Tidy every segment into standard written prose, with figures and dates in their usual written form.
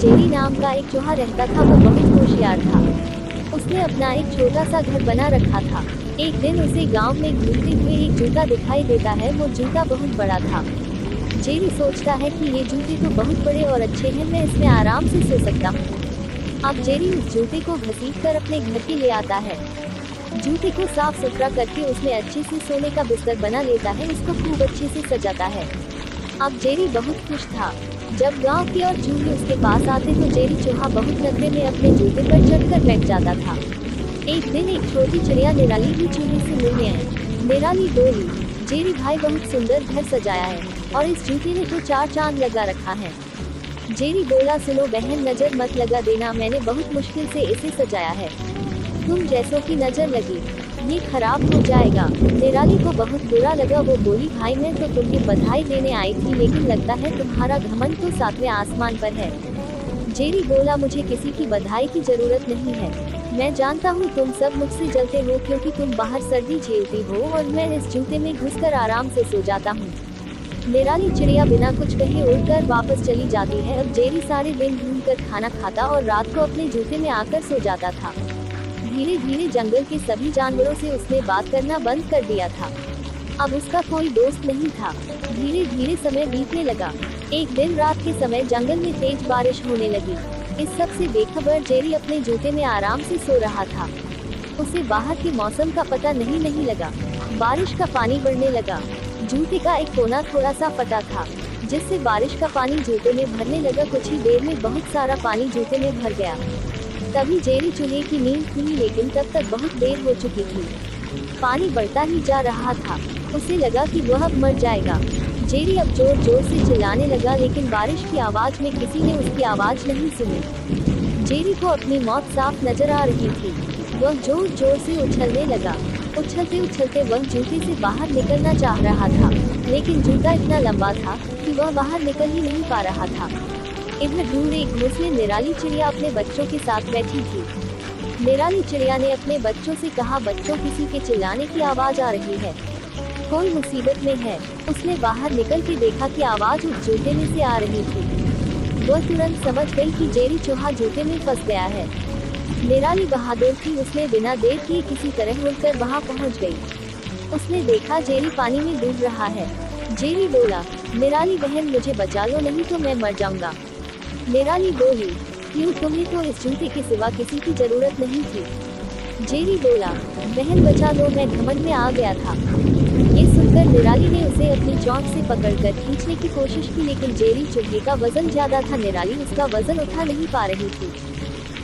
Jerry नाम का एक चूहा रहता था। वो बहुत होशियार था। उसने अपना एक छोटा सा घर बना रखा था। एक दिन उसे गांव में घूमते हुए एक जूता दिखाई देता है। वो जूता बहुत बड़ा था। जेरी सोचता है कि ये जूते तो बहुत बड़े और अच्छे हैं, मैं इसमें आराम से सो सकता हूँ। अब जेरी उस जूते को घसीटकर अपने घर के ले आता है। जूते को साफ सुथरा करके उसमें अच्छे से सोने का बिस्तर बना लेता है। उसको खूब अच्छे से सजाता है। अब जेरी बहुत खुश था। जब गांव के और चूहे उसके पास आते तो जेरी चूहा बहुत नखरे में अपने जूते पर चढ़कर बैठ जाता था। एक दिन एक छोटी चिड़िया निराली भी चूहे से मिलने आई। निराली बोली, जेरी भाई बहुत सुंदर घर सजाया है और इस जूते ने तो 4 चांद लगा रखा है। जेरी बोला, सुनो बहन, नजर मत लगा देना, मैंने बहुत मुश्किल से इसे सजाया है। तुम जैसों की नजर लगी ये खराब हो जाएगा। निराली को बहुत बुरा लगा। वो बोली, भाई मैं तो तुम्हें बधाई देने आई थी, लेकिन लगता है तुम्हारा घमंड तो 7वें आसमान पर है। जेरी बोला, मुझे किसी की बधाई की जरूरत नहीं है। मैं जानता हूँ तुम सब मुझसे जलते हो क्योंकि तुम बाहर सर्दी झेलती हो और मैं इस जूते में घुसकर आराम से सो जाता हूँ। निराली चिड़िया बिना कुछ कहे उड़कर वापस चली जाती है। अब जेरी सारे दिन घूमकर खाना खाता और रात को अपने जूते में आकर सो जाता था। धीरे धीरे जंगल के सभी जानवरों से उसने बात करना बंद कर दिया था। अब उसका कोई दोस्त नहीं था। धीरे धीरे समय बीतने लगा। एक दिन रात के समय जंगल में तेज बारिश होने लगी। इस सब से बेखबर जेरी अपने जूते में आराम से सो रहा था। उसे बाहर के मौसम का पता नहीं लगा। बारिश का पानी बढ़ने लगा। जूते का एक कोना थोड़ा सा फटा था, जिससे बारिश का पानी जूते में भरने लगा। कुछ ही देर में बहुत सारा पानी जूते में भर गया। तभी जेरी चूहे की नींद खुली, लेकिन तब तक बहुत देर हो चुकी थी। पानी बढ़ता ही जा रहा था। उसे लगा कि वह अब मर जाएगा। जेरी अब जोर जोर से चिल्लाने लगा, लेकिन बारिश की आवाज में किसी ने उसकी आवाज नहीं सुनी। जेरी को अपनी मौत साफ नजर आ रही थी। वह जोर जोर से उछलने लगा। उछलते उछलते वह जूते से बाहर निकलना चाह रहा था, लेकिन जूता इतना लंबा था कि वह बाहर निकल ही नहीं पा रहा था। इधर दूर एक घोंसले निराली चिड़िया अपने बच्चों के साथ बैठी थी। निराली चिड़िया ने अपने बच्चों से कहा, बच्चों, किसी के चिल्लाने की आवाज आ रही है, कोई मुसीबत में है। उसने बाहर निकल के देखा कि आवाज उस जूते में से आ रही थी। वह तुरंत समझ गई कि जेरी चूहा जूते में फंस गया है। निराली बहादुर थी। उसने बिना देर किए किसी तरह उड़कर वहां पहुंच गई। उसने देखा जेरी पानी में डूब रहा है। जेरी बोला, निराली बहन, मुझे बचा लो, नहीं तो मैं मर जाऊंगा। निराली बोली, क्यों, तुम्हें तो इस जूते के सिवा किसी की जरूरत नहीं थी। जेरी बोला, बहन बचा लो, मैं घमंड में आ गया था। ये सुनकर निराली ने उसे अपनी चोंच से पकड़कर खींचने की कोशिश की, लेकिन जेरी चूहे का वजन ज्यादा था। निराली उसका वजन उठा नहीं पा रही थी।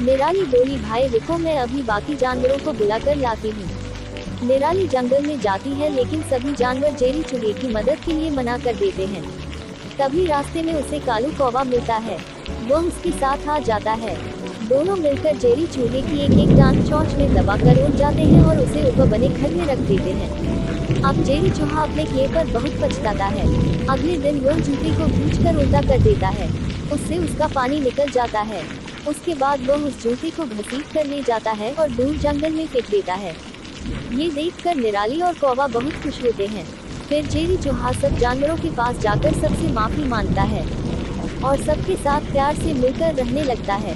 निराली बोली, भाई रुको, मैं अभी बाकी जानवरों को बुलाकर लाती हूँ। निराली जंगल में जाती है, लेकिन सभी जानवर जेरी चूहे की मदद के लिए मना कर देते हैं। तभी रास्ते में उसे कालू कौवा मिलता है। वह उसके साथ आ जाता है। दोनों मिलकर जेरी चूहे की एक एक टांग चोंच में दबाकर उड़ जाते हैं और उसे ऊपर बने घर में रख देते हैं। अब जेरी चूहा अपने किए पर बहुत पछताता है। अगले दिन वह जूते को खींचकर उल्टा कर देता है। उससे उसका पानी निकल जाता है। उसके बाद वह उस जूते को घसीट कर ले जाता है और दूर जंगल में फेंक देता है। ये देखकर निराली और कौवा बहुत खुश होते हैं। फिर जेरी चूहा सब जानवरों के पास जाकर सबसे माफी मांगता है और सबके साथ प्यार से मिलकर रहने लगता है।